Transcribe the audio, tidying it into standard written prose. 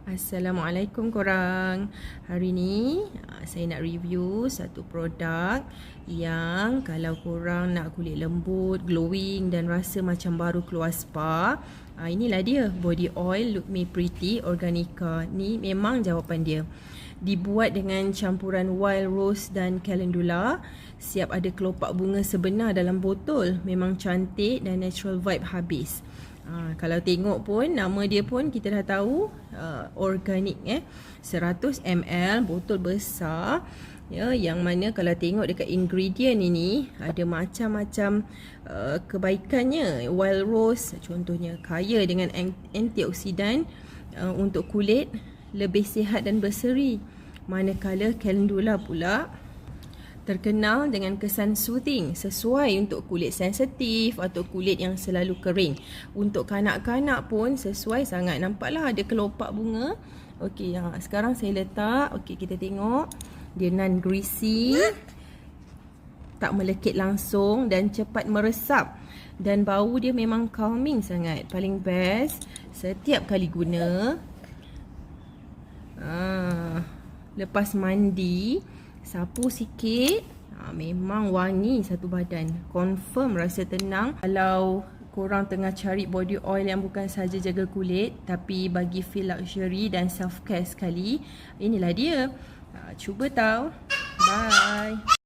Assalamualaikum korang. Hari ni saya nak review satu produk yang kalau korang nak kulit lembut, glowing dan rasa macam baru keluar spa, inilah dia, body oil Look Me Pretty Organica. Ni memang jawapan dia. Dibuat dengan campuran wild rose dan calendula. Siap ada kelopak bunga sebenar dalam botol. Memang cantik dan natural vibe habis. Kalau tengok pun nama dia pun kita dah tahu, organik 100 ml, botol besar ya, yang mana kalau tengok dekat ingredient ini ada macam-macam kebaikannya. Wild rose contohnya kaya dengan antioksidan untuk kulit lebih sihat dan berseri, manakala calendula pula terkenal dengan kesan soothing, sesuai untuk kulit sensitif atau kulit yang selalu kering. Untuk kanak-kanak pun sesuai sangat. Nampaklah ada kelopak bunga. Okey, sekarang saya letak. Okey, kita tengok. Dia non greasy, tak melekit langsung dan cepat meresap. Dan bau dia memang calming sangat. Paling best setiap kali guna. Lepas mandi, sapu sikit, memang wangi satu badan. Confirm rasa tenang. Kalau korang tengah cari body oil yang bukan saja jaga kulit, tapi bagi feel luxury dan self care sekali, inilah dia. Cuba tau. Bye.